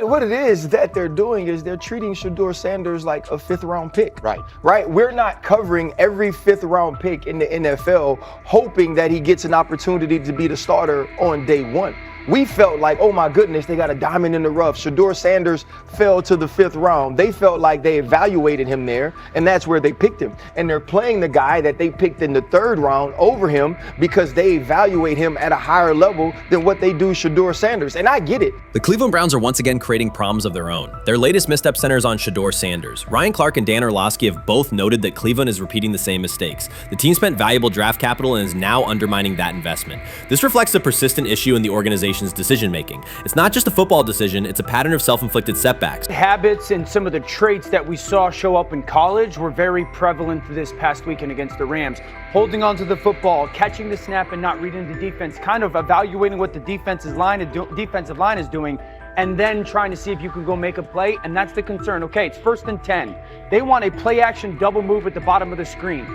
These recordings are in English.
What it is that they're doing is they're treating Shedeur Sanders like a 5th-round pick. Right. We're not covering every 5th-round pick in the NFL hoping that he gets an opportunity to be the starter on day 1. We felt like, oh my goodness, they got a diamond in the rough. Shedeur Sanders fell to the 5th round. They felt like they evaluated him there, and that's where they picked him. And they're playing the guy that they picked in the 3rd round over him because they evaluate him at a higher level than what they do Shedeur Sanders. And I get it. The Cleveland Browns are once again creating problems of their own. Their latest misstep centers on Shedeur Sanders. Ryan Clark and Dan Orlovsky have both noted that Cleveland is repeating the same mistakes. The team spent valuable draft capital and is now undermining that investment. This reflects a persistent issue in the organization's decision-making. It's not just a football decision, it's a pattern of self-inflicted setbacks. Habits and some of the traits that we saw show up in college were very prevalent this past weekend against the Rams. Holding onto the football, catching the snap and not reading the defense, kind of evaluating what the defensive line is doing, and then trying to see if you can go make a play, and that's the concern. Okay, it's 1st and 10. They want a play-action double move at the bottom of the screen.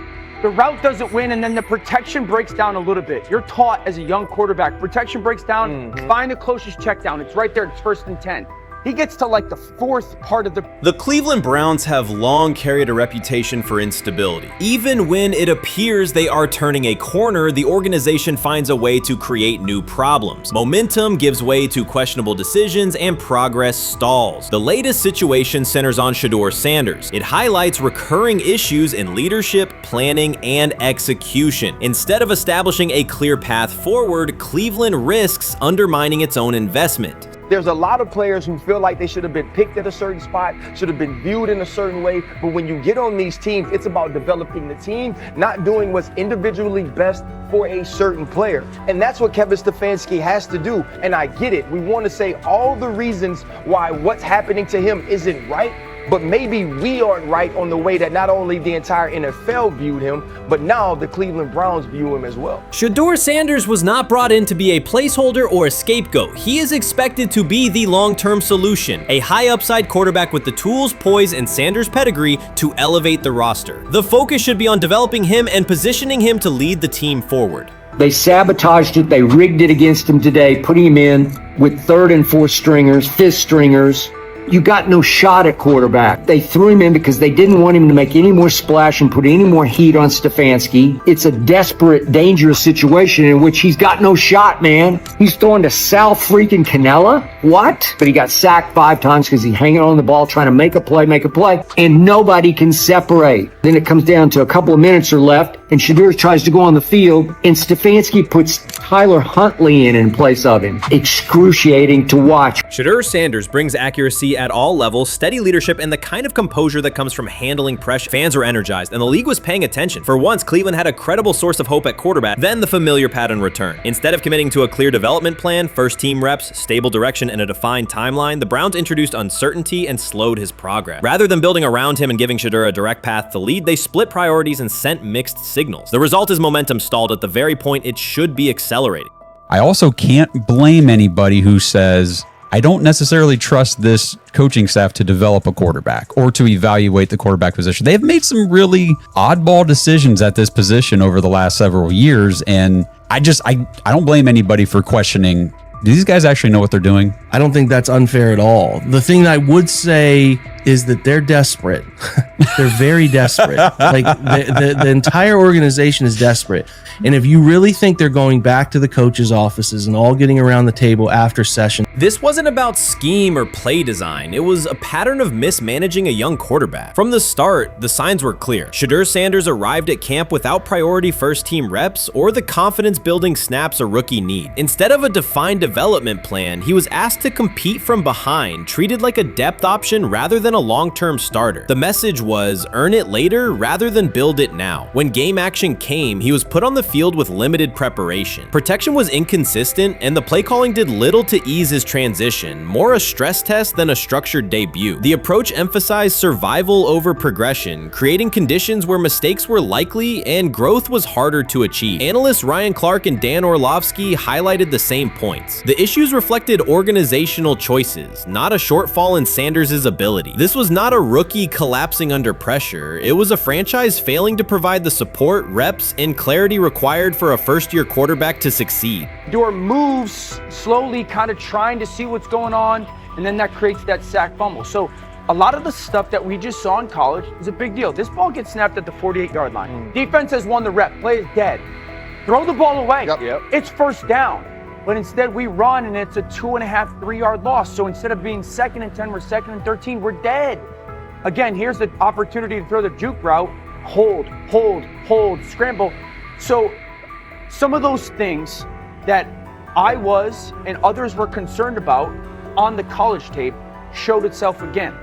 The route doesn't win, and then the protection breaks down a little bit. You're taught as a young quarterback, protection breaks down, find the closest check down. It's right there, it's 1st and 10. He gets to like the 4th part of the... The Cleveland Browns have long carried a reputation for instability. Even when it appears they are turning a corner, the organization finds a way to create new problems. Momentum gives way to questionable decisions and progress stalls. The latest situation centers on Shedeur Sanders. It highlights recurring issues in leadership, planning, and execution. Instead of establishing a clear path forward, Cleveland risks undermining its own investment. There's a lot of players who feel like they should have been picked at a certain spot, should have been viewed in a certain way. But when you get on these teams, it's about developing the team, not doing what's individually best for a certain player. And that's what Kevin Stefanski has to do. And I get it. We want to say all the reasons why what's happening to him isn't right. But maybe we aren't right on the way that not only the entire NFL viewed him, but now the Cleveland Browns view him as well. Shedeur Sanders was not brought in to be a placeholder or a scapegoat. He is expected to be the long-term solution, a high-upside quarterback with the tools, poise, and Sanders' pedigree to elevate the roster. The focus should be on developing him and positioning him to lead the team forward. They sabotaged it. They rigged it against him today, putting him in with 3rd and 4th stringers, 5th stringers. You got no shot at quarterback. They threw him in because they didn't want him to make any more splash and put any more heat on Stefanski. It's a desperate, dangerous situation in which he's got no shot, man. He's throwing to Sal freaking Cannella. What? But he got sacked 5 times because he's hanging on the ball trying to make a play, and nobody can separate. Then it comes down to a couple of minutes are left, and Shedeur tries to go on the field, and Stefanski puts Tyler Huntley in place of him. Excruciating to watch. Shedeur Sanders brings accuracy at all levels, steady leadership, and the kind of composure that comes from handling pressure. Fans were energized, and the league was paying attention. For once, Cleveland had a credible source of hope at quarterback, then the familiar pattern returned. Instead of committing to a clear development plan, first-team reps, stable direction, and a defined timeline, the Browns introduced uncertainty and slowed his progress. Rather than building around him and giving Shedeur a direct path to lead, they split priorities and sent mixed signals. The result is momentum stalled at the very point it should be accelerating. I also can't blame anybody who says, I don't necessarily trust this coaching staff to develop a quarterback or to evaluate the quarterback position. They've made some really oddball decisions at this position over the last several years, and I don't blame anybody for questioning, do these guys actually know what they're doing? I don't think that's unfair at all. The thing that I would say is that they're desperate. They're very desperate. Like the entire organization is desperate. And if you really think they're going back to the coaches' offices and all getting around the table after session. This wasn't about scheme or play design. It was a pattern of mismanaging a young quarterback. From the start, the signs were clear. Shedeur Sanders arrived at camp without priority first-team reps or the confidence-building snaps a rookie need. Instead of a defined development plan, he was asked to compete from behind, treated like a depth option rather than a long-term starter. The message was, earn it later rather than build it now. When game action came, he was put on the field with limited preparation. Protection was inconsistent, and the play calling did little to ease his transition, more a stress test than a structured debut. The approach emphasized survival over progression, creating conditions where mistakes were likely and growth was harder to achieve. Analysts Ryan Clark and Dan Orlovsky highlighted the same points. The issues reflected organizational organizational choices, not a shortfall in Sanders' ability. This was not a rookie collapsing under pressure. It was a franchise failing to provide the support, reps, and clarity required for a first-year quarterback to succeed. Shedeur moves slowly, kind of trying to see what's going on, and then that creates that sack fumble. So a lot of the stuff that we just saw in college is a big deal. This ball gets snapped at the 48-yard line. Defense has won the rep. Play is dead. Throw the ball away. Yep. It's first down. But instead we run and it's a 2.5, 3-yard loss. So instead of being 2nd and 10, we're 2nd and 13. We're dead. Again, here's the opportunity to throw the juke route. Hold, scramble. So some of those things that I was and others were concerned about on the college tape showed itself again.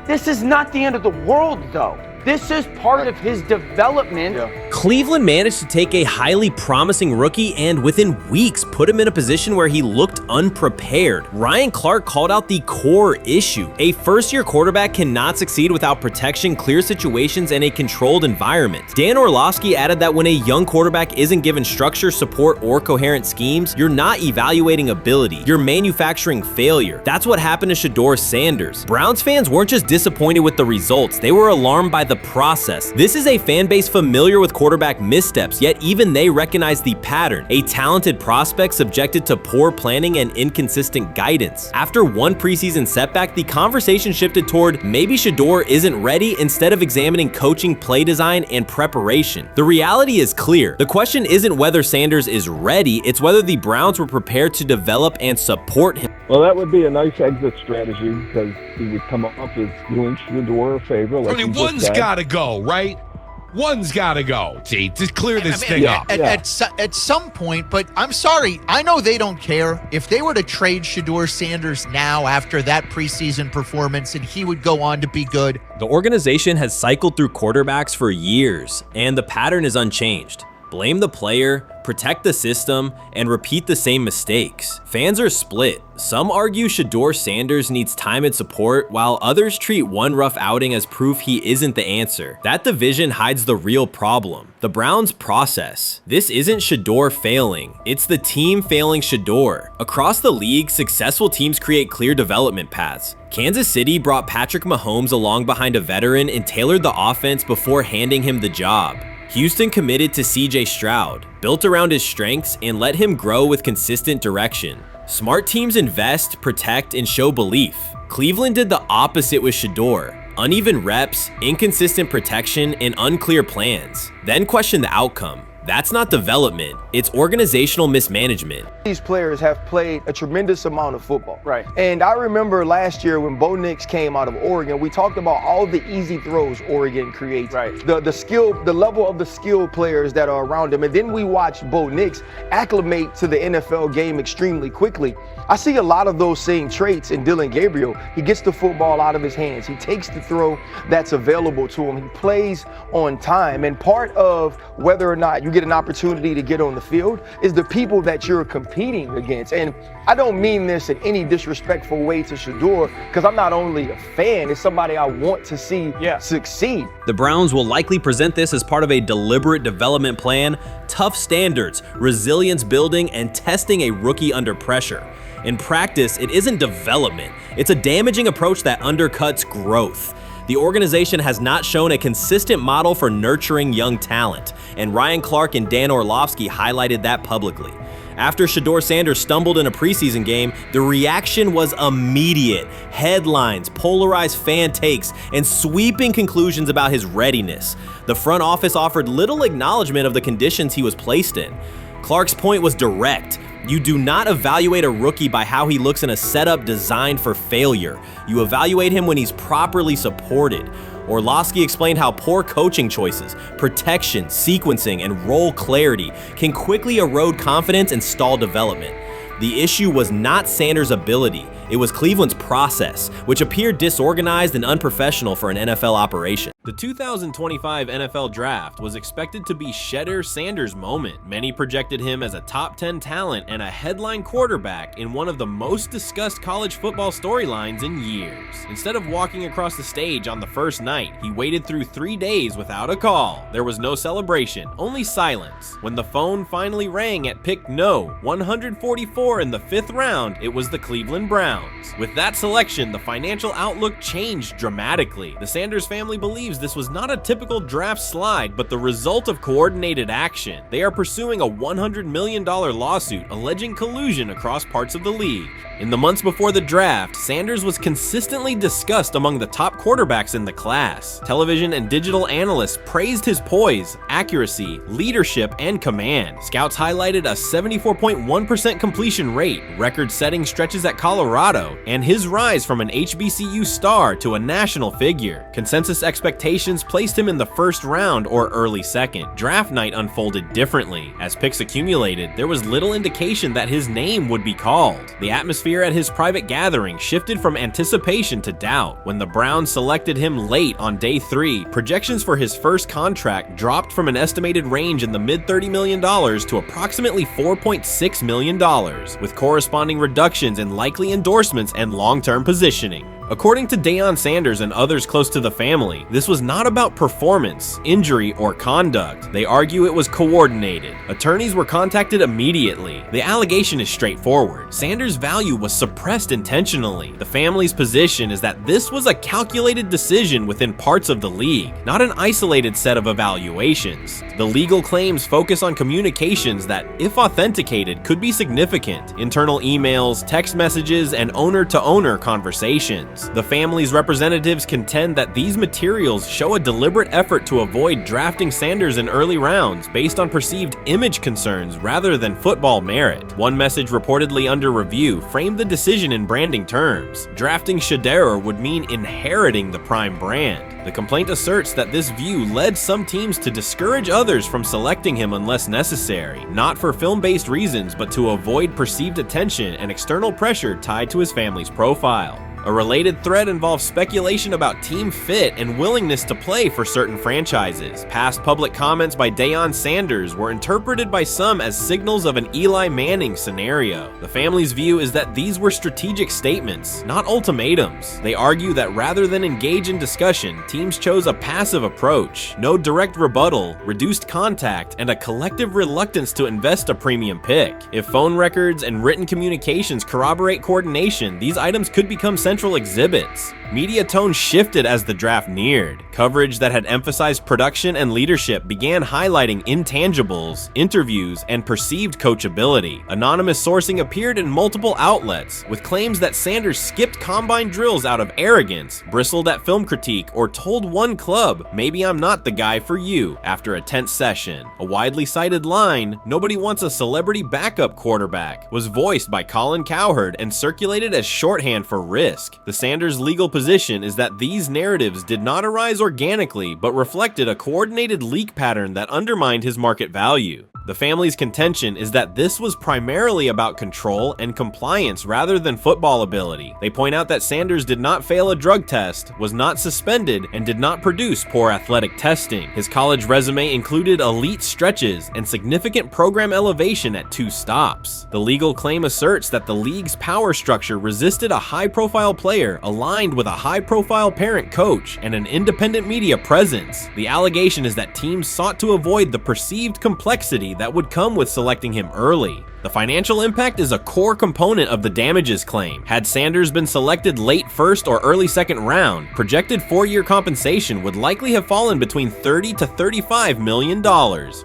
This is not the end of the world, though. This is part of his development. Cleveland managed to take a highly promising rookie and within weeks put him in a position where he looked unprepared. Ryan Clark called out the core issue. A first-year quarterback cannot succeed without protection, clear situations, and a controlled environment. Dan Orlovsky added that when a young quarterback isn't given structure, support, or coherent schemes, you're not evaluating ability, you're manufacturing failure. That's what happened to Shedeur Sanders. Browns fans weren't just disappointed with the results, they were alarmed by the process. This is a fan base familiar with quarterback missteps, yet even they recognize the pattern. A talented prospect subjected to poor planning and inconsistent guidance. After one preseason setback, the conversation shifted toward maybe Shedeur isn't ready instead of examining coaching, play design, and preparation. The reality is clear. The question isn't whether Sanders is ready, it's whether the Browns were prepared to develop and support him. Well, that would be a nice exit strategy because he would come up as doing Shedeur a favor. Like one's got to go, right? One's got to go, T, to clear this thing up. At some point, but I'm sorry, I know they don't care. If they were to trade Shedeur Sanders now after that preseason performance and he would go on to be good. The organization has cycled through quarterbacks for years, and the pattern is unchanged. Blame the player, protect the system, and repeat the same mistakes. Fans are split. Some argue Shedeur Sanders needs time and support, while others treat one rough outing as proof he isn't the answer. That division hides the real problem, the Browns' process. This isn't Shedeur failing, it's the team failing Shedeur. Across the league, successful teams create clear development paths. Kansas City brought Patrick Mahomes along behind a veteran and tailored the offense before handing him the job. Houston committed to CJ Stroud, built around his strengths, and let him grow with consistent direction. Smart teams invest, protect, and show belief. Cleveland did the opposite with Shedeur. Uneven reps, inconsistent protection, and unclear plans. Then question the outcome. That's not development, it's organizational mismanagement. These players have played a tremendous amount of football. Right. And I remember last year when Bo Nix came out of Oregon, we talked about all the easy throws Oregon creates. Right. The level of the skill players that are around him. And then we watched Bo Nix acclimate to the NFL game extremely quickly. I see a lot of those same traits in Dillon Gabriel. He gets the football out of his hands. He takes the throw that's available to him. He plays on time. And part of whether or not you get an opportunity to get on the field is the people that you're competing against. And I don't mean this in any disrespectful way to Shedeur, because I'm not only a fan, it's somebody I want to see succeed. The Browns will likely present this as part of a deliberate development plan, tough standards, resilience building, and testing a rookie under pressure. In practice, it isn't development, it's a damaging approach that undercuts growth. The organization has not shown a consistent model for nurturing young talent, and Ryan Clark and Dan Orlovsky highlighted that publicly. After Shedeur Sanders stumbled in a preseason game, the reaction was immediate. Headlines, polarized fan takes, and sweeping conclusions about his readiness. The front office offered little acknowledgement of the conditions he was placed in. Clark's point was direct. You do not evaluate a rookie by how he looks in a setup designed for failure. You evaluate him when he's properly supported. Orlovsky explained how poor coaching choices, protection, sequencing, and role clarity can quickly erode confidence and stall development. The issue was not Sanders' ability, it was Cleveland's process, which appeared disorganized and unprofessional for an NFL operation. The 2025 NFL Draft was expected to be Shedeur Sanders' moment. Many projected him as a top 10 talent and a headline quarterback in one of the most discussed college football storylines in years. Instead of walking across the stage on the first night, he waited through 3 days without a call. There was no celebration, only silence. When the phone finally rang at pick no. 144 in the 5th round, it was the Cleveland Browns. With that selection, the financial outlook changed dramatically. The Sanders family believes this was not a typical draft slide, but the result of coordinated action. They are pursuing a $100 million lawsuit alleging collusion across parts of the league. In the months before the draft, Sanders was consistently discussed among the top quarterbacks in the class. Television and digital analysts praised his poise, accuracy, leadership, and command. Scouts highlighted a 74.1% completion rate, record-setting stretches at Colorado, and his rise from an HBCU star to a national figure. Consensus expectations placed him in the first round or early second. Draft night unfolded differently. As picks accumulated, there was little indication that his name would be called. The atmosphere at his private gathering shifted from anticipation to doubt. When the Browns selected him late on day 3, projections for his first contract dropped from an estimated range in the mid-$30 million to approximately $4.6 million, with corresponding reductions in likely endorsements and long-term positioning. According to Deion Sanders and others close to the family, this was not about performance, injury, or conduct. They argue it was coordinated. Attorneys were contacted immediately. The allegation is straightforward. Sanders' value was suppressed intentionally. The family's position is that this was a calculated decision within parts of the league, not an isolated set of evaluations. The legal claims focus on communications that, if authenticated, could be significant. Internal emails, text messages, and owner-to-owner conversations. The family's representatives contend that these materials show a deliberate effort to avoid drafting Sanders in early rounds based on perceived image concerns rather than football merit. One message reportedly under review framed the decision in branding terms. Drafting Shedeur would mean inheriting the Prime brand. The complaint asserts that this view led some teams to discourage others from selecting him unless necessary, not for film-based reasons, but to avoid perceived attention and external pressure tied to his family's profile. A related thread involves speculation about team fit and willingness to play for certain franchises. Past public comments by Deion Sanders were interpreted by some as signals of an Eli Manning scenario. The family's view is that these were strategic statements, not ultimatums. They argue that rather than engage in discussion, teams chose a passive approach, no direct rebuttal, reduced contact, and a collective reluctance to invest a premium pick. If phone records and written communications corroborate coordination, these items could become central exhibits. Media tone shifted as the draft neared. Coverage that had emphasized production and leadership began highlighting intangibles, interviews, and perceived coachability. Anonymous sourcing appeared in multiple outlets, with claims that Sanders skipped combine drills out of arrogance, bristled at film critique, or told one club, "Maybe I'm not the guy for you," after a tense session. A widely cited line, "Nobody wants a celebrity backup quarterback," was voiced by Colin Cowherd and circulated as shorthand for risk. The Sanders legal position is that these narratives did not arise organically, but reflected a coordinated leak pattern that undermined his market value. The family's contention is that this was primarily about control and compliance rather than football ability. They point out that Sanders did not fail a drug test, was not suspended, and did not produce poor athletic testing. His college resume included elite stretches and significant program elevation at 2 stops. The legal claim asserts that the league's power structure resisted a high-profile player aligned with a high-profile parent coach and an independent media presence. The allegation is that teams sought to avoid the perceived complexity that would come with selecting him early. The financial impact is a core component of the damages claim. Had Sanders been selected late first or early second round, projected 4-year compensation would likely have fallen between $30 to $35 million,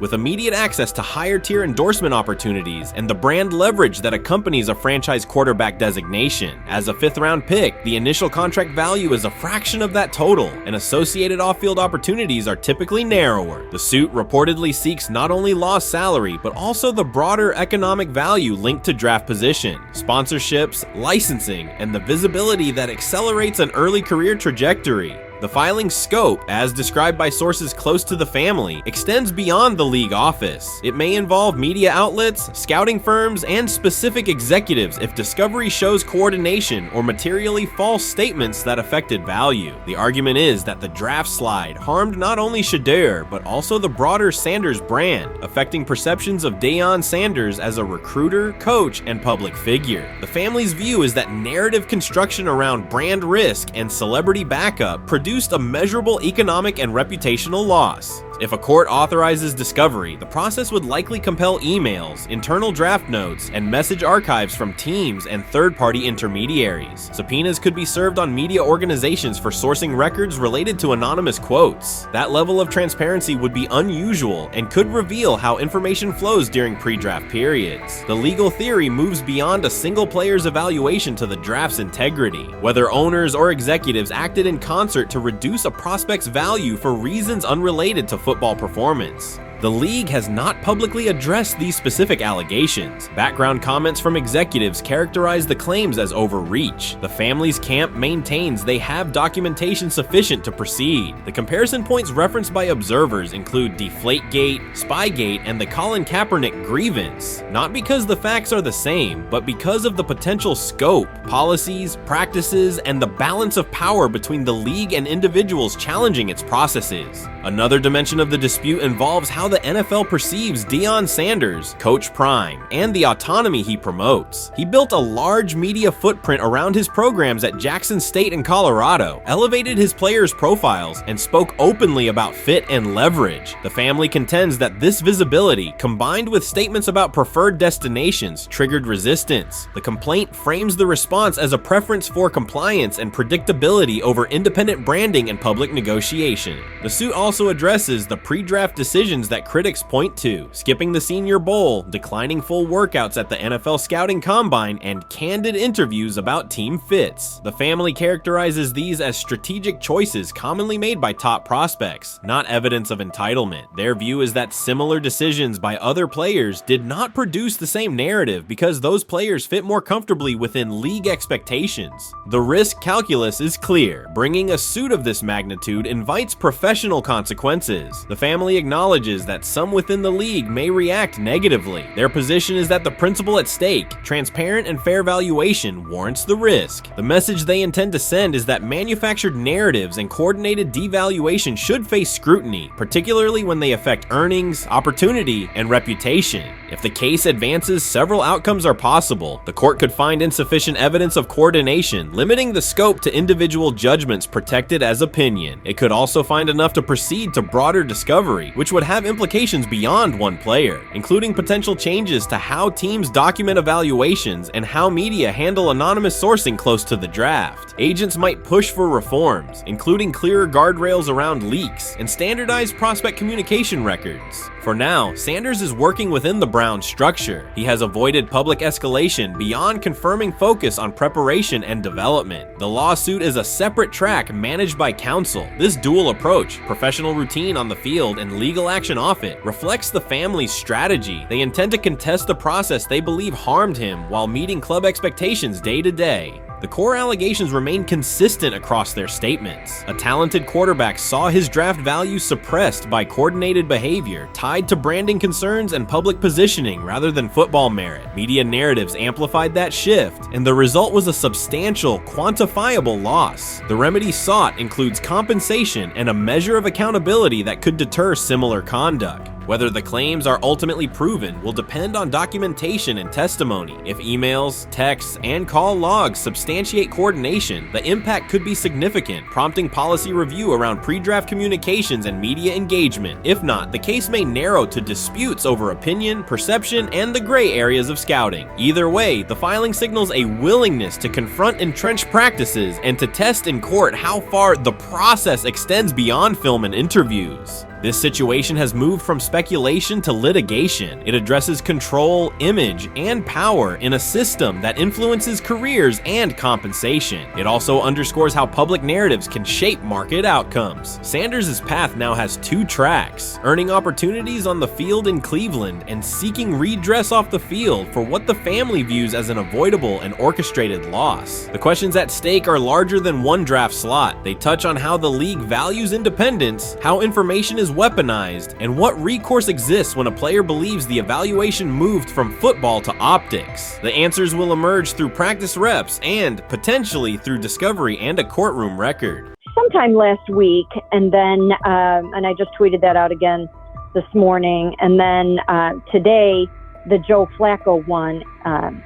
with immediate access to higher tier endorsement opportunities and the brand leverage that accompanies a franchise quarterback designation. As a 5th round pick, the initial contract value is a fraction of that total, and associated off-field opportunities are typically narrower. The suit reportedly seeks not only lost salary, but also the broader economic value linked to draft position, sponsorships, licensing, and the visibility that accelerates an early career trajectory. The The filing's scope, as described by sources close to the family, extends beyond the league office. It may involve media outlets, scouting firms, and specific executives if discovery shows coordination or materially false statements that affected value. The argument is that the draft slide harmed not only Shedeur, but also the broader Sanders brand, affecting perceptions of Deion Sanders as a recruiter, coach, and public figure. The family's view is that narrative construction around brand risk and celebrity backup produced a measurable economic and reputational loss. If a court authorizes discovery, the process would likely compel emails, internal draft notes, and message archives from teams and third-party intermediaries. Subpoenas could be served on media organizations for sourcing records related to anonymous quotes. That level of transparency would be unusual and could reveal how information flows during pre-draft periods. The legal theory moves beyond a single player's evaluation to the draft's integrity, whether owners or executives acted in concert to reduce a prospect's value for reasons unrelated to football performance. The league has not publicly addressed these specific allegations. Background comments from executives characterize the claims as overreach. The family's camp maintains they have documentation sufficient to proceed. The comparison points referenced by observers include Deflategate, Spygate, and the Colin Kaepernick grievance, not because the facts are the same, but because of the potential scope, policies, practices, and the balance of power between the league and individuals challenging its processes. Another dimension of the dispute involves how the NFL perceives Deion Sanders, Coach Prime, and the autonomy he promotes. He built a large media footprint around his programs at Jackson State and Colorado, elevated his players' profiles, and spoke openly about fit and leverage. The family contends that this visibility, combined with statements about preferred destinations, triggered resistance. The complaint frames the response as a preference for compliance and predictability over independent branding and public negotiation. The suit also addresses the pre-draft decisions that critics point to: skipping the Senior Bowl, declining full workouts at the NFL Scouting Combine, and candid interviews about team fits. The family characterizes these as strategic choices commonly made by top prospects, not evidence of entitlement. Their view is that similar decisions by other players did not produce the same narrative because those players fit more comfortably within league expectations. The risk calculus is clear. Bringing a suit of this magnitude invites professional consequences. The family acknowledges that some within the league may react negatively. Their position is that the principle at stake, transparent and fair valuation, warrants the risk. The message they intend to send is that manufactured narratives and coordinated devaluation should face scrutiny, particularly when they affect earnings, opportunity, and reputation. If the case advances, several outcomes are possible. The court could find insufficient evidence of coordination, limiting the scope to individual judgments protected as opinion. It could also find enough to proceed to broader discovery, which would have implications beyond one player, including potential changes to how teams document evaluations and how media handle anonymous sourcing close to the draft. Agents might push for reforms, including clearer guardrails around leaks and standardized prospect communication records. For now, Sanders is working within the Browns structure. He has avoided public escalation beyond confirming focus on preparation and development. The lawsuit is a separate track managed by counsel. This dual approach, professional routine on the field and legal action off it, reflects the family's strategy. They intend to contest the process they believe harmed him while meeting club expectations day to day. The core allegations remain consistent across their statements. A talented quarterback saw his draft value suppressed by coordinated behavior tied to branding concerns and public positioning rather than football merit. Media narratives amplified that shift, and the result was a substantial, quantifiable loss. The remedy sought includes compensation and a measure of accountability that could deter similar conduct. Whether the claims are ultimately proven will depend on documentation and testimony. If emails, texts, and call logs substantiate coordination, the impact could be significant, prompting policy review around pre-draft communications and media engagement. If not, the case may narrow to disputes over opinion, perception, and the gray areas of scouting. Either way, the filing signals a willingness to confront entrenched practices and to test in court how far the process extends beyond film and interviews. This situation has moved from speculation to litigation. It addresses control, image, and power in a system that influences careers and compensation. It also underscores how public narratives can shape market outcomes. Sanders' path now has two tracks: earning opportunities on the field in Cleveland and seeking redress off the field for what the family views as an avoidable and orchestrated loss. The questions at stake are larger than one draft slot. They touch on how the league values independence, how information is weaponized, and what recourse exists when a player believes the evaluation moved from football to optics. The answers will emerge through practice reps and, potentially, through discovery and a courtroom record. Sometime last week, and then, and I just tweeted that out again this morning, and then today, the Joe Flacco one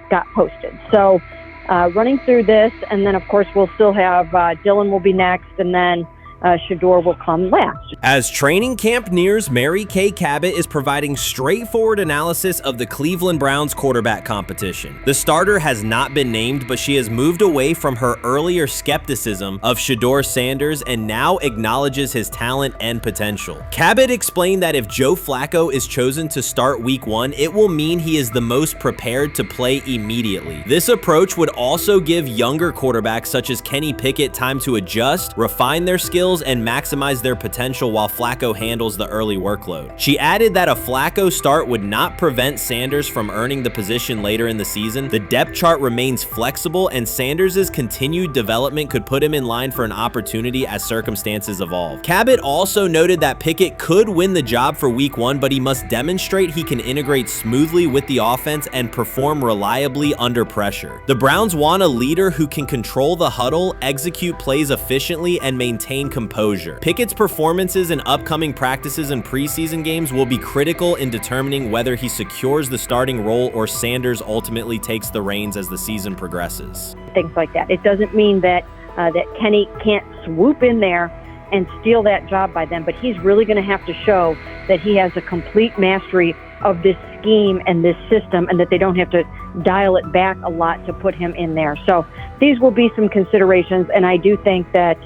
got posted. So running through this, and then of course we'll still have Dylan will be next, and then Shedeur will come last. As training camp nears, Mary Kay Cabot is providing straightforward analysis of the Cleveland Browns quarterback competition. The starter has not been named, but she has moved away from her earlier skepticism of Shedeur Sanders and now acknowledges his talent and potential. Cabot explained that if Joe Flacco is chosen to start week 1, it will mean he is the most prepared to play immediately. This approach would also give younger quarterbacks such as Kenny Pickett time to adjust, refine their skills, and maximize their potential while Flacco handles the early workload. She added that a Flacco start would not prevent Sanders from earning the position later in the season. The depth chart remains flexible, and Sanders' continued development could put him in line for an opportunity as circumstances evolve. Cabot also noted that Pickett could win the job for week 1, but he must demonstrate he can integrate smoothly with the offense and perform reliably under pressure. The Browns want a leader who can control the huddle, execute plays efficiently, and maintain composure. Pickett's performances in upcoming practices and preseason games will be critical in determining whether he secures the starting role or Sanders ultimately takes the reins as the season progresses. Things like that. It doesn't mean that that Kenny can't swoop in there and steal that job by them, but he's really going to have to show that he has a complete mastery of this scheme and this system, and that they don't have to dial it back a lot to put him in there. So these will be some considerations, and I do think that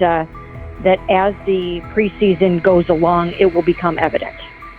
that as the preseason goes along, it will become evident.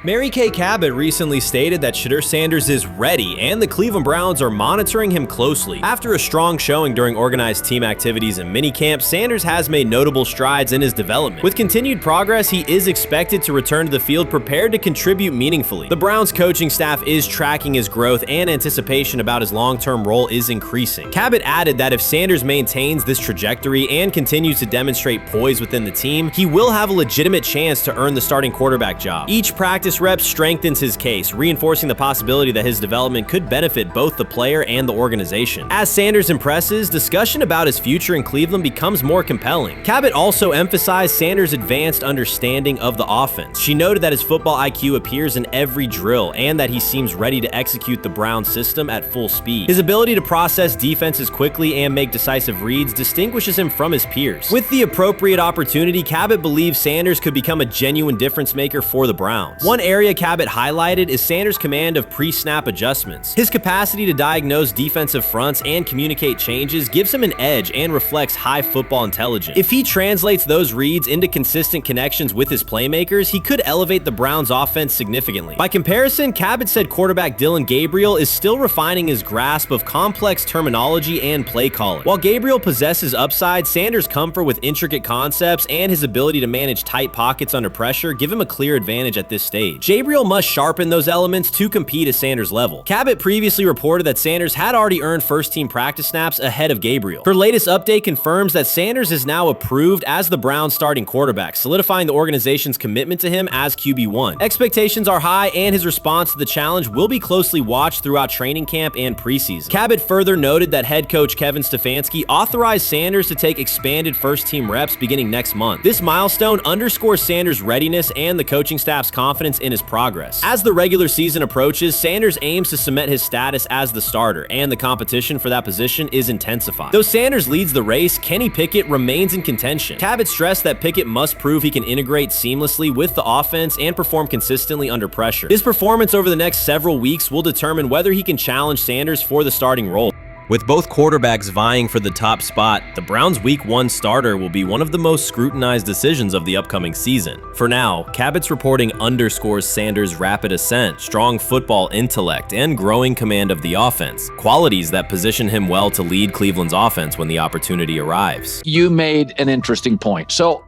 Mary Kay Cabot recently stated that Shedeur Sanders is ready, and the Cleveland Browns are monitoring him closely. After a strong showing during organized team activities and minicamp, Sanders has made notable strides in his development. With continued progress, he is expected to return to the field prepared to contribute meaningfully. The Browns coaching staff is tracking his growth, and anticipation about his long-term role is increasing. Cabot added that if Sanders maintains this trajectory and continues to demonstrate poise within the team, he will have a legitimate chance to earn the starting quarterback job. Each practice rep strengthens his case, reinforcing the possibility that his development could benefit both the player and the organization. As Sanders impresses, discussion about his future in Cleveland becomes more compelling. Cabot also emphasized Sanders' advanced understanding of the offense. She noted that his football IQ appears in every drill and that he seems ready to execute the Browns system at full speed. His ability to process defenses quickly and make decisive reads distinguishes him from his peers. With the appropriate opportunity, Cabot believes Sanders could become a genuine difference maker for the Browns. One area Cabot highlighted is Sanders' command of pre-snap adjustments. His capacity to diagnose defensive fronts and communicate changes gives him an edge and reflects high football intelligence. If he translates those reads into consistent connections with his playmakers, he could elevate the Browns' offense significantly. By comparison, Cabot said quarterback Dillon Gabriel is still refining his grasp of complex terminology and play calling. While Gabriel possesses upside, Sanders' comfort with intricate concepts and his ability to manage tight pockets under pressure give him a clear advantage at this stage. Gabriel must sharpen those elements to compete at Sanders' level. Cabot previously reported that Sanders had already earned first-team practice snaps ahead of Gabriel. Her latest update confirms that Sanders is now approved as the Browns' starting quarterback, solidifying the organization's commitment to him as QB1. Expectations are high, and his response to the challenge will be closely watched throughout training camp and preseason. Cabot further noted that head coach Kevin Stefanski authorized Sanders to take expanded first-team reps beginning next month. This milestone underscores Sanders' readiness and the coaching staff's confidence in his progress. As the regular season approaches, Sanders aims to cement his status as the starter, and the competition for that position is intensified. Though Sanders leads the race, Kenny Pickett remains in contention. Cabot stressed that Pickett must prove he can integrate seamlessly with the offense and perform consistently under pressure. His performance over the next several weeks will determine whether he can challenge Sanders for the starting role. With both quarterbacks vying for the top spot, the Browns' Week 1 starter will be one of the most scrutinized decisions of the upcoming season. For now, Cabot's reporting underscores Sanders' rapid ascent, strong football intellect, and growing command of the offense, qualities that position him well to lead Cleveland's offense when the opportunity arrives. You made an interesting point. So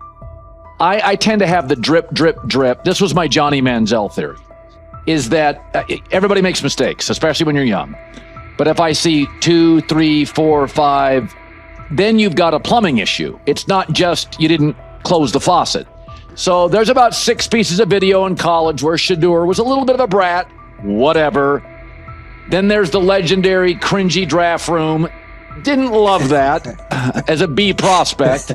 I tend to have the drip, drip, drip. This was my Johnny Manziel theory, is that everybody makes mistakes, especially when you're young. But if I see 2, 3, 4, 5, then you've got a plumbing issue. It's not just you didn't close the faucet. So there's about 6 pieces of video in college where Shedeur was a little bit of a brat, whatever. Then there's the legendary cringy draft room. Didn't love that as a B prospect.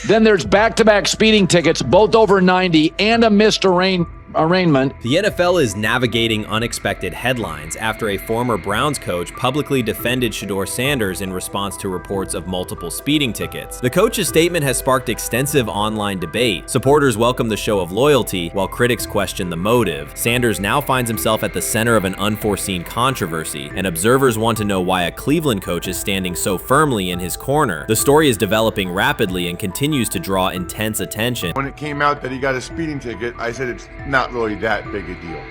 Then there's back-to-back speeding tickets, both over 90, and a missed arraignment. The NFL is navigating unexpected headlines after a former Browns coach publicly defended Shedeur Sanders in response to reports of multiple speeding tickets. The coach's statement has sparked extensive online debate. Supporters welcome the show of loyalty, while critics question the motive. Sanders now finds himself at the center of an unforeseen controversy, and observers want to know why a Cleveland coach is standing so firmly in his corner. The story is developing rapidly and continues to draw intense attention. When it came out that he got a speeding ticket, I said it's not really that big a deal.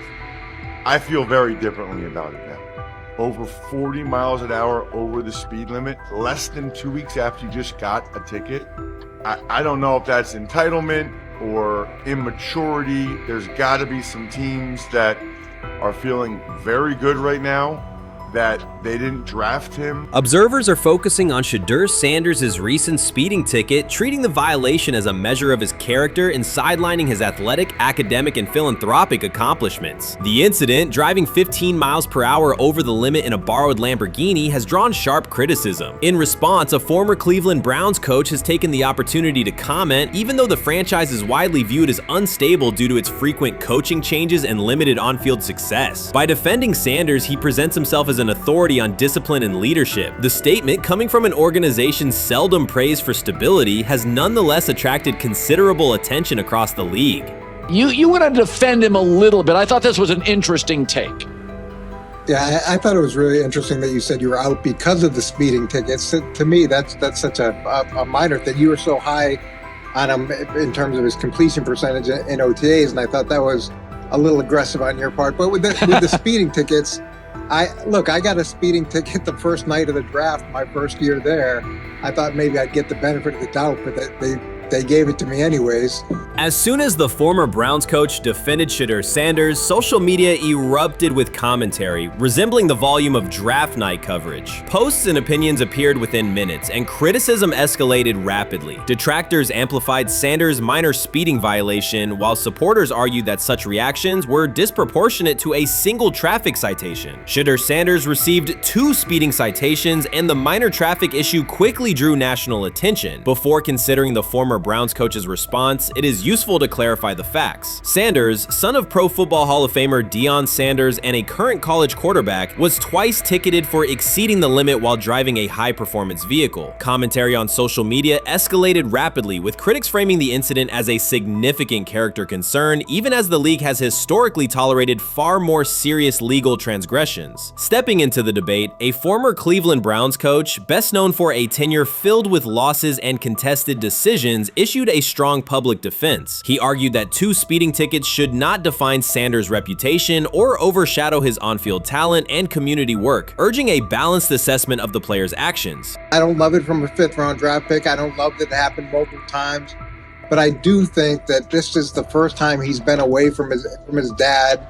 I feel very differently about it now. Over 40 miles an hour over the speed limit, less than 2 weeks after you just got a ticket. I don't know if that's entitlement or immaturity. There's got to be some teams that are feeling very good right now that they didn't draft him. Observers are focusing on Shedeur Sanders' recent speeding ticket, treating the violation as a measure of his character and sidelining his athletic, academic, and philanthropic accomplishments. The incident, driving 15 miles per hour over the limit in a borrowed Lamborghini, has drawn sharp criticism. In response, a former Cleveland Browns coach has taken the opportunity to comment, even though the franchise is widely viewed as unstable due to its frequent coaching changes and limited on-field success. By defending Sanders, he presents himself as an authority on discipline and leadership. The statement, coming from an organization seldom praised for stability, has nonetheless attracted considerable attention across the league. You want to defend him a little bit. I thought this was an interesting take. Yeah, I thought it was really interesting that you said you were out because of the speeding tickets. To me, that's such a minor thing. You were so high on him in terms of his completion percentage in OTAs, and I thought that was a little aggressive on your part. But with the speeding tickets, I got a speeding ticket the first night of the draft, my first year there. I thought maybe I'd get the benefit of the doubt, but they gave it to me anyways. As soon as the former Browns coach defended Shedeur Sanders, social media erupted with commentary, resembling the volume of draft night coverage. Posts and opinions appeared within minutes, and criticism escalated rapidly. Detractors amplified Sanders' minor speeding violation, while supporters argued that such reactions were disproportionate to a single traffic citation. Shedeur Sanders received 2 speeding citations, and the minor traffic issue quickly drew national attention. Before considering the former Browns coach's response, it is useful to clarify the facts. Sanders, son of Pro Football Hall of Famer Deion Sanders and a current college quarterback, was twice ticketed for exceeding the limit while driving a high-performance vehicle. Commentary on social media escalated rapidly, with critics framing the incident as a significant character concern, even as the league has historically tolerated far more serious legal transgressions. Stepping into the debate, a former Cleveland Browns coach, best known for a tenure filled with losses and contested decisions, issued a strong public defense. He argued that 2 speeding tickets should not define Sanders' reputation or overshadow his on-field talent and community work, urging a balanced assessment of the player's actions. I don't love it from a 5th-round draft pick. I don't love that it happened multiple times, but I do think that this is the first time he's been away from his dad,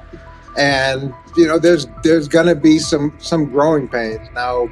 and there's gonna be some growing pains now.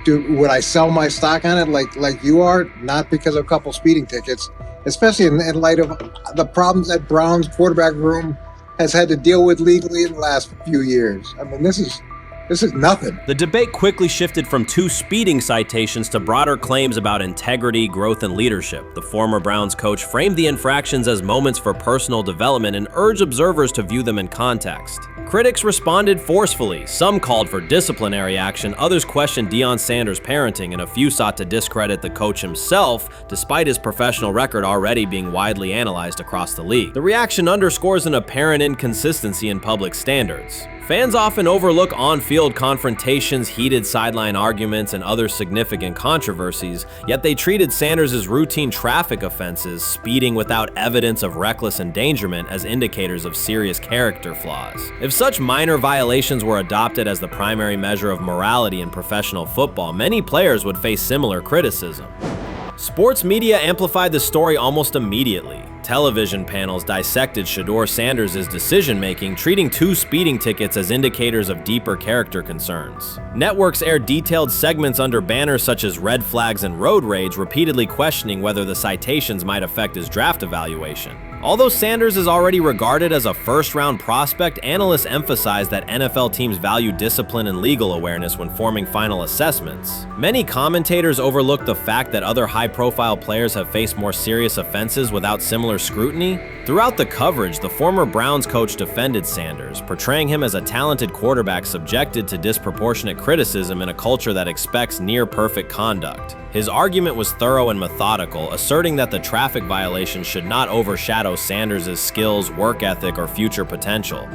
Would I sell my stock on it like you are? Not because of a couple speeding tickets, especially in light of the problems that Brown's quarterback room has had to deal with legally in the last few years. I mean, this is nothing. The debate quickly shifted from 2 speeding citations to broader claims about integrity, growth, and leadership. The former Browns coach framed the infractions as moments for personal development and urged observers to view them in context. Critics responded forcefully. Some called for disciplinary action, others questioned Deion Sanders' parenting, and a few sought to discredit the coach himself, despite his professional record already being widely analyzed across the league. The reaction underscores an apparent inconsistency in public standards. Fans often overlook on-field confrontations, heated sideline arguments, and other significant controversies, yet they treated Sanders' routine traffic offenses, speeding without evidence of reckless endangerment, as indicators of serious character flaws. If such minor violations were adopted as the primary measure of morality in professional football, many players would face similar criticism. Sports media amplified the story almost immediately. Television panels dissected Shedeur Sanders' decision-making, treating 2 speeding tickets as indicators of deeper character concerns. Networks aired detailed segments under banners such as red flags and road rage, repeatedly questioning whether the citations might affect his draft evaluation. Although Sanders is already regarded as a first-round prospect, analysts emphasize that NFL teams value discipline and legal awareness when forming final assessments. Many commentators overlook the fact that other high-profile players have faced more serious offenses without similar scrutiny. Throughout the coverage, the former Browns coach defended Sanders, portraying him as a talented quarterback subjected to disproportionate criticism in a culture that expects near-perfect conduct. His argument was thorough and methodical, asserting that the traffic violation should not overshadow Sanders' skills, work ethic, or future potential.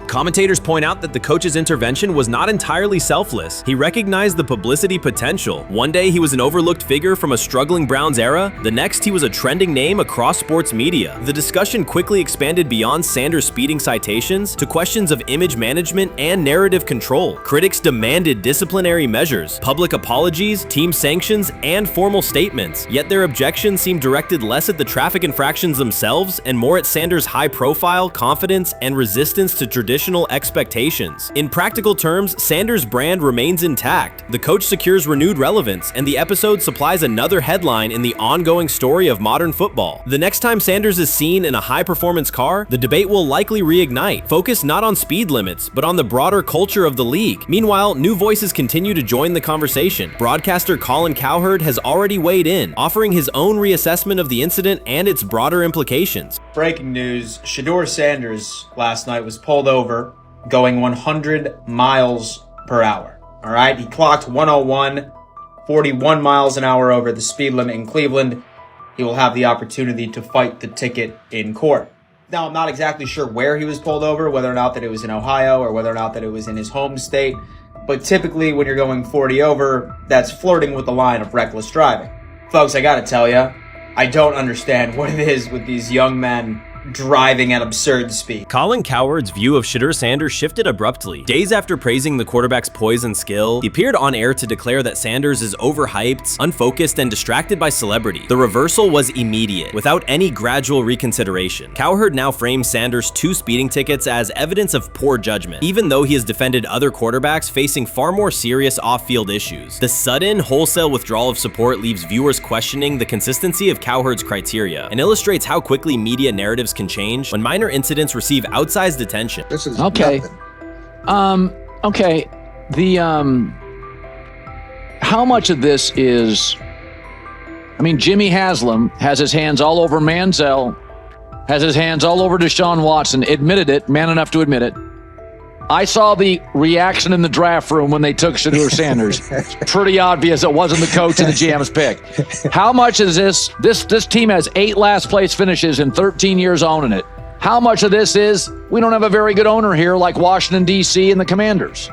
Commentators point out that the coach's intervention was not entirely selfless. He recognized the publicity potential. One day he was an overlooked figure from a struggling Browns era, the next he was a trending name across sports media. The discussion quickly expanded beyond Sanders' speeding citations to questions of image management and narrative control. Critics demanded disciplinary measures, public apologies, team sanctions, and formal statements, yet their objections seemed directed less at the traffic infractions themselves and more at Sanders' high profile, confidence, and resistance to traditional expectations. In practical terms, Sanders' brand remains intact. The coach secures renewed relevance, and the episode supplies another headline in the ongoing story of modern football. The next time Sanders is seen in a high-performance car, the debate will likely reignite, focused not on speed limits, but on the broader culture of the league. Meanwhile, new voices continue to join the conversation. Broadcaster Colin Cowherd has already weighed in, offering his own reassessment of the incident and its broader implications. Breaking news, Shedeur Sanders last night was pulled over going 100 miles per hour. All right, he clocked 101, 41 miles an hour over the speed limit in Cleveland. He will have the opportunity to fight the ticket in court. Now, I'm not exactly sure where he was pulled over, whether or not that it was in Ohio or whether or not that it was in his home state. But typically when you're going 40 over, that's flirting with the line of reckless driving. Folks, I gotta tell you, I don't understand what it is with these young men driving at absurd speed. Colin Cowherd's view of Shedeur Sanders shifted abruptly. Days after praising the quarterback's poise and skill, he appeared on air to declare that Sanders is overhyped, unfocused, and distracted by celebrity. The reversal was immediate, without any gradual reconsideration. Cowherd now frames Sanders' 2 speeding tickets as evidence of poor judgment, even though he has defended other quarterbacks facing far more serious off-field issues. The sudden, wholesale withdrawal of support leaves viewers questioning the consistency of Cowherd's criteria and illustrates how quickly media narratives can change when minor incidents receive outsized attention. This is okay. nothing. Okay. How much of this is? I mean, Jimmy Haslam has his hands all over Manziel, has his hands all over Deshaun Watson. Admitted it, man enough to admit it. I saw the reaction in the draft room when they took Shedeur Sanders. Pretty obvious it wasn't the coach and the GM's pick. How much is this? This team has 8 last place finishes in 13 years owning it. How much of this is we don't have a very good owner here like Washington, D.C. and the Commanders?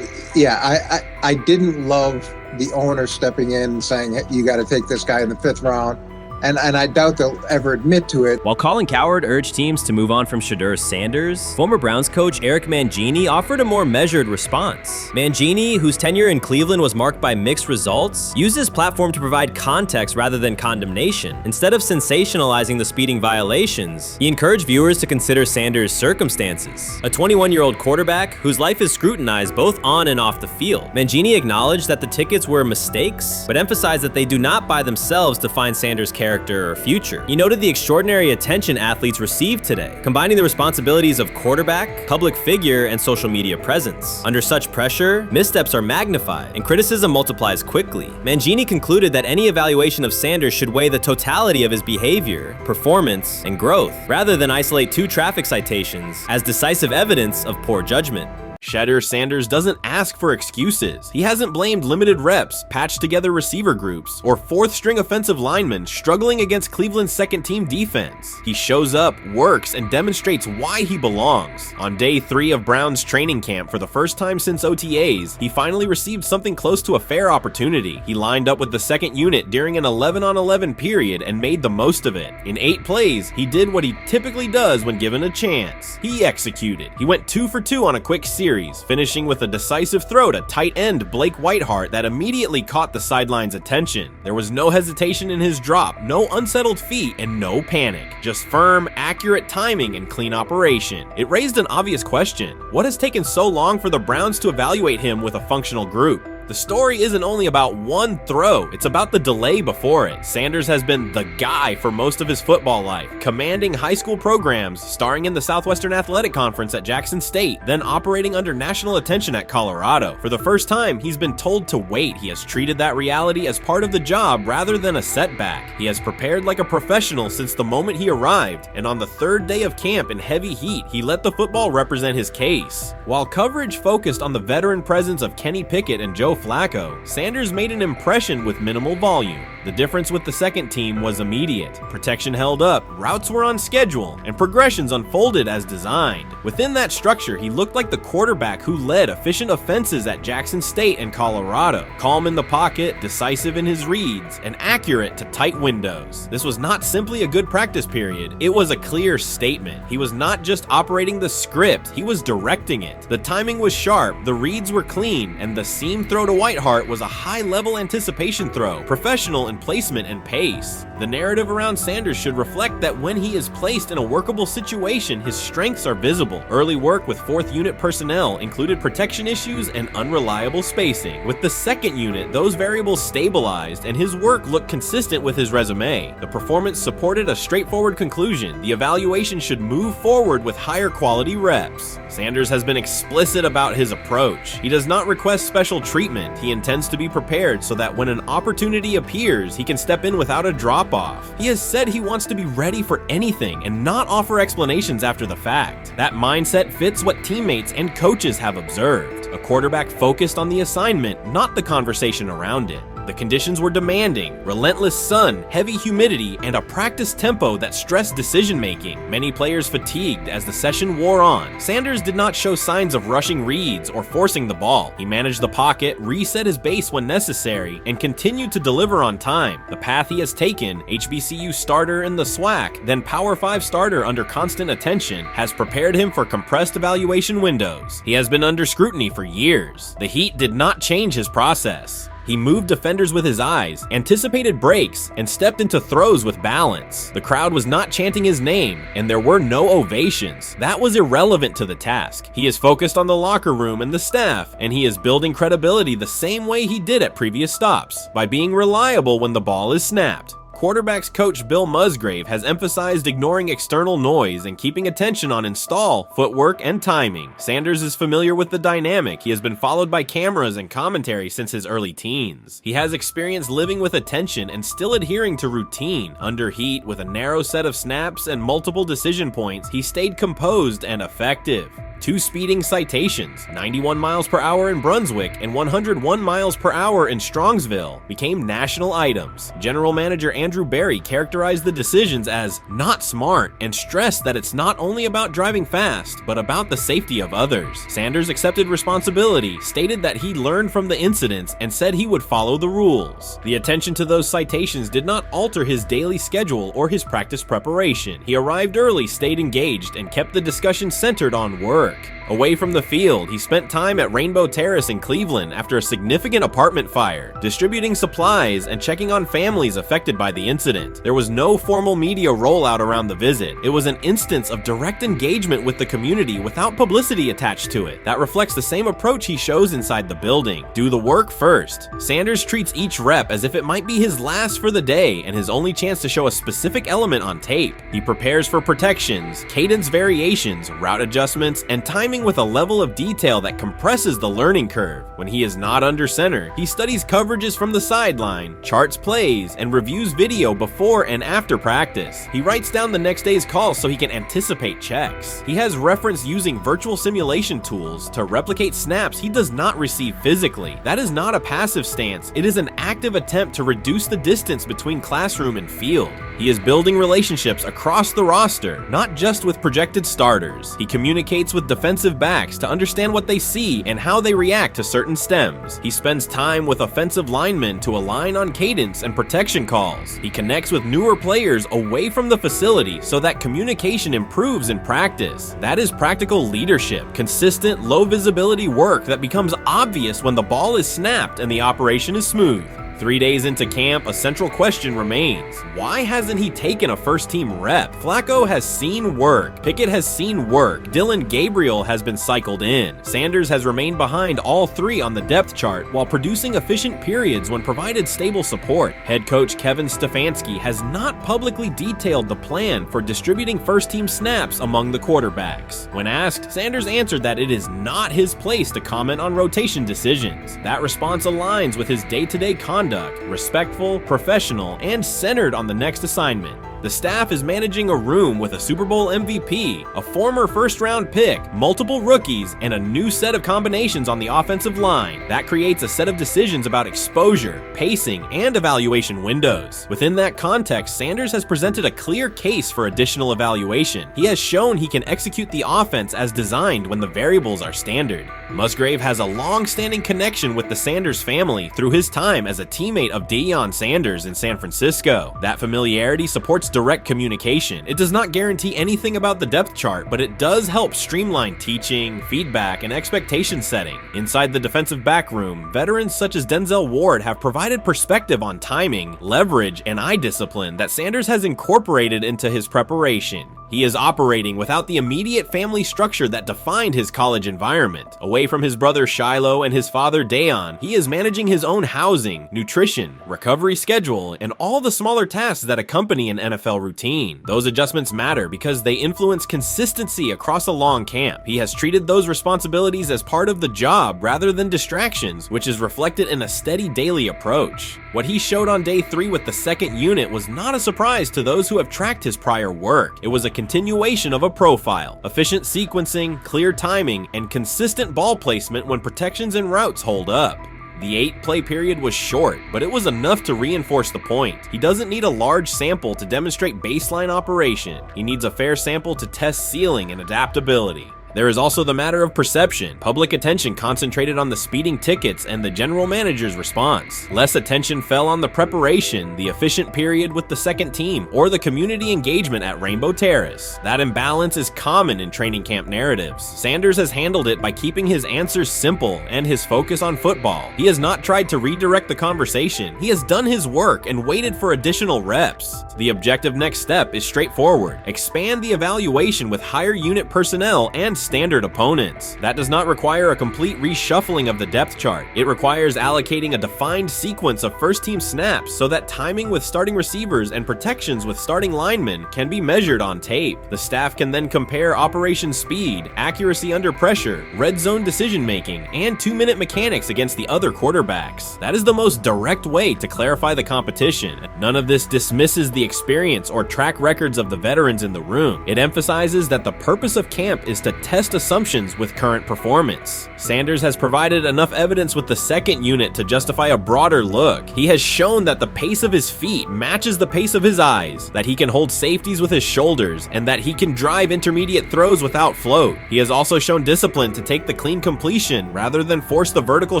Yeah, I didn't love the owner stepping in and saying, hey, you got to take this guy in the 5th round. And I doubt they'll ever admit to it. While Colin Cowherd urged teams to move on from Shedeur Sanders, former Browns coach Eric Mangini offered a more measured response. Mangini, whose tenure in Cleveland was marked by mixed results, used his platform to provide context rather than condemnation. Instead of sensationalizing the speeding violations, he encouraged viewers to consider Sanders' circumstances. A 21-year-old quarterback whose life is scrutinized both on and off the field. Mangini acknowledged that the tickets were mistakes, but emphasized that they do not by themselves define Sanders' character or future. He noted the extraordinary attention athletes received today, combining the responsibilities of quarterback, public figure, and social media presence. Under such pressure, missteps are magnified, and criticism multiplies quickly. Mangini concluded that any evaluation of Sanders should weigh the totality of his behavior, performance, and growth, rather than isolate 2 traffic citations as decisive evidence of poor judgment. Shedeur Sanders doesn't ask for excuses. He hasn't blamed limited reps, patched together receiver groups, or fourth-string offensive linemen struggling against Cleveland's second-team defense. He shows up, works, and demonstrates why he belongs. On day 3 of Brown's training camp, for the first time since OTAs, he finally received something close to a fair opportunity. He lined up with the second unit during an 11-on-11 period and made the most of it. In 8 plays, he did what he typically does when given a chance. He executed. He went 2 for 2 on a quick series, finishing with a decisive throw to tight end Blake Whiteheart that immediately caught the sideline's attention. There was no hesitation in his drop, no unsettled feet, and no panic. Just firm, accurate timing and clean operation. It raised an obvious question. What has taken so long for the Browns to evaluate him with a functional group? The story isn't only about one throw, it's about the delay before it. Sanders has been the guy for most of his football life, commanding high school programs, starring in the Southwestern Athletic Conference at Jackson State, then operating under national attention at Colorado. For the first time, he's been told to wait. He has treated that reality as part of the job rather than a setback. He has prepared like a professional since the moment he arrived, and on the 3rd day of camp in heavy heat, he let the football represent his case. While coverage focused on the veteran presence of Kenny Pickett and Joe Flacco, Sanders made an impression with minimal volume. The difference with the second team was immediate. Protection held up, routes were on schedule, and progressions unfolded as designed. Within that structure, he looked like the quarterback who led efficient offenses at Jackson State and Colorado. Calm in the pocket, decisive in his reads, and accurate to tight windows. This was not simply a good practice period, it was a clear statement. He was not just operating the script, he was directing it. The timing was sharp, the reads were clean, and the seam throw to Whiteheart was a high-level anticipation throw, professional in placement and pace. The narrative around Sanders should reflect that when he is placed in a workable situation, his strengths are visible. Early work with 4th unit personnel included protection issues and unreliable spacing. With the 2nd unit, those variables stabilized and his work looked consistent with his resume. The performance supported a straightforward conclusion. The evaluation should move forward with higher quality reps. Sanders has been explicit about his approach. He does not request special treatment. He intends to be prepared so that when an opportunity appears, he can step in without a drop-off. He has said he wants to be ready for anything and not offer explanations after the fact. That mindset fits what teammates and coaches have observed. A quarterback focused on the assignment, not the conversation around it. The conditions were demanding, relentless sun, heavy humidity, and a practice tempo that stressed decision-making. Many players fatigued as the session wore on. Sanders did not show signs of rushing reads or forcing the ball. He managed the pocket, reset his base when necessary, and continued to deliver on time. The path he has taken, HBCU starter in the SWAC, then Power 5 starter under constant attention, has prepared him for compressed evaluation windows. He has been under scrutiny for years. The heat did not change his process. He moved defenders with his eyes, anticipated breaks, and stepped into throws with balance. The crowd was not chanting his name, and there were no ovations. That was irrelevant to the task. He is focused on the locker room and the staff, and he is building credibility the same way he did at previous stops, by being reliable when the ball is snapped. Quarterbacks coach Bill Musgrave has emphasized ignoring external noise and keeping attention on install, footwork, and timing. Sanders is familiar with the dynamic. He has been followed by cameras and commentary since his early teens. He has experience living with attention and still adhering to routine. Under heat, with a narrow set of snaps and multiple decision points, he stayed composed and effective. 2 speeding citations, 91 miles per hour in Brunswick and 101 miles per hour in Strongsville, became national items. General Manager Andrew Berry characterized the decisions as not smart and stressed that it's not only about driving fast, but about the safety of others. Sanders accepted responsibility, stated that he learned from the incidents, and said he would follow the rules. The attention to those citations did not alter his daily schedule or his practice preparation. He arrived early, stayed engaged, and kept the discussion centered on work. Away from the field, he spent time at Rainbow Terrace in Cleveland after a significant apartment fire, distributing supplies and checking on families affected by the incident. There was no formal media rollout around the visit. It was an instance of direct engagement with the community without publicity attached to it. That reflects the same approach he shows inside the building. Do the work first. Sanders treats each rep as if it might be his last for the day and his only chance to show a specific element on tape. He prepares for protections, cadence variations, route adjustments, and timing working with a level of detail that compresses the learning curve. When he is not under center, he studies coverages from the sideline, charts plays, and reviews video before and after practice. He writes down the next day's calls so he can anticipate checks. He has reference using virtual simulation tools to replicate snaps he does not receive physically. That is not a passive stance, it is an active attempt to reduce the distance between classroom and field. He is building relationships across the roster, not just with projected starters. He communicates with defensive backs to understand what they see and how they react to certain stems. He spends time with offensive linemen to align on cadence and protection calls. He connects with newer players away from the facility so that communication improves in practice. That is practical leadership, consistent, low visibility work that becomes obvious when the ball is snapped and the operation is smooth. 3 days into camp, a central question remains. Why hasn't he taken a first-team rep? Flacco has seen work. Pickett has seen work. Dylan Gabriel has been cycled in. Sanders has remained behind all three on the depth chart while producing efficient periods when provided stable support. Head coach Kevin Stefanski has not publicly detailed the plan for distributing first-team snaps among the quarterbacks. When asked, Sanders answered that it is not his place to comment on rotation decisions. That response aligns with his day-to-day conduct, respectful, professional, and centered on the next assignment. The staff is managing a room with a Super Bowl MVP, a former first-round pick, multiple rookies, and a new set of combinations on the offensive line. That creates a set of decisions about exposure, pacing, and evaluation windows. Within that context, Sanders has presented a clear case for additional evaluation. He has shown he can execute the offense as designed when the variables are standard. Musgrave has a long-standing connection with the Sanders family through his time as a teammate of Deion Sanders in San Francisco. That familiarity supports direct communication. It does not guarantee anything about the depth chart, but it does help streamline teaching, feedback, and expectation setting. Inside the defensive back room, veterans such as Denzel Ward have provided perspective on timing, leverage, and eye discipline that Sanders has incorporated into his preparation. He is operating without the immediate family structure that defined his college environment. Away from his brother Shiloh and his father Deion, he is managing his own housing, nutrition, recovery schedule, and all the smaller tasks that accompany an NFL routine. Those adjustments matter because they influence consistency across a long camp. He has treated those responsibilities as part of the job rather than distractions, which is reflected in a steady daily approach. What he showed on day 3 with the second unit was not a surprise to those who have tracked his prior work. It was a continuation of a profile, efficient sequencing, clear timing, and consistent ball placement when protections and routes hold up. The 8-play period was short, but it was enough to reinforce the point. He doesn't need a large sample to demonstrate baseline operation. He needs a fair sample to test ceiling and adaptability. There is also the matter of perception. Public attention concentrated on the speeding tickets and the general manager's response. Less attention fell on the preparation, the efficient period with the second team, or the community engagement at Rainbow Terrace. That imbalance is common in training camp narratives. Sanders has handled it by keeping his answers simple and his focus on football. He has not tried to redirect the conversation. He has done his work and waited for additional reps. The objective next step is straightforward. Expand the evaluation with higher unit personnel and standard opponents. That does not require a complete reshuffling of the depth chart. It requires allocating a defined sequence of first-team snaps so that timing with starting receivers and protections with starting linemen can be measured on tape. The staff can then compare operation speed, accuracy under pressure, red zone decision-making, and 2-minute mechanics against the other quarterbacks. That is the most direct way to clarify the competition. None of this dismisses the experience or track records of the veterans in the room. It emphasizes that the purpose of camp is to test assumptions with current performance. Sanders has provided enough evidence with the second unit to justify a broader look. He has shown that the pace of his feet matches the pace of his eyes, that he can hold safeties with his shoulders, and that he can drive intermediate throws without float. He has also shown discipline to take the clean completion rather than force the vertical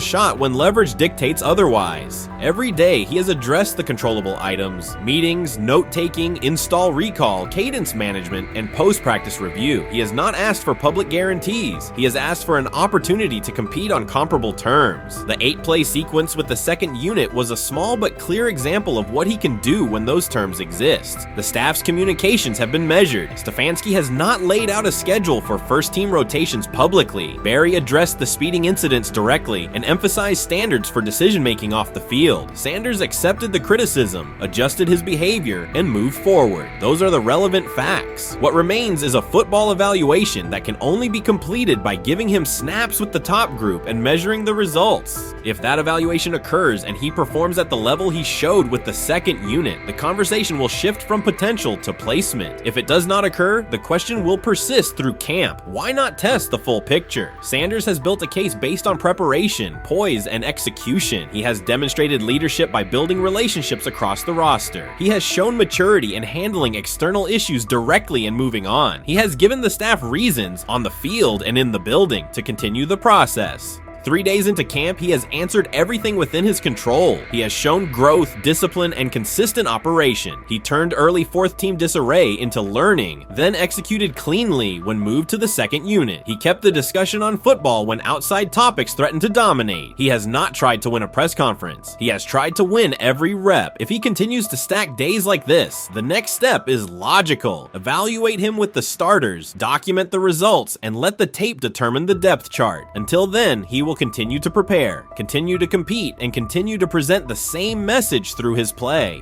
shot when leverage dictates otherwise. Every day, he has addressed the controllable items, meetings, note-taking, install recall, cadence management, and post-practice review. He has not asked for public guarantees. He has asked for an opportunity to compete on comparable terms. The 8-play sequence with the second unit was a small but clear example of what he can do when those terms exist. The staff's communications have been measured. Stefanski has not laid out a schedule for first-team rotations publicly. Barry addressed the speeding incidents directly and emphasized standards for decision-making off the field. Sanders accepted the criticism, adjusted his behavior, and moved forward. Those are the relevant facts. What remains is a football evaluation that can only only be completed by giving him snaps with the top group and measuring the results. If that evaluation occurs and he performs at the level he showed with the second unit, the conversation will shift from potential to placement. If it does not occur, the question will persist through camp. Why not test the full picture? Sanders has built a case based on preparation, poise, and execution. He has demonstrated leadership by building relationships across the roster. He has shown maturity in handling external issues directly and moving on. He has given the staff reasons, on the field and in the building, to continue the process. 3 days into camp, he has answered everything within his control. He has shown growth, discipline, and consistent operation. He turned early fourth team disarray into learning, then executed cleanly when moved to the second unit. He kept the discussion on football when outside topics threatened to dominate. He has not tried to win a press conference. He has tried to win every rep. If he continues to stack days like this, the next step is logical. Evaluate him with the starters, document the results, and let the tape determine the depth chart. Until then, he will continue to prepare, continue to compete, and continue to present the same message through his play.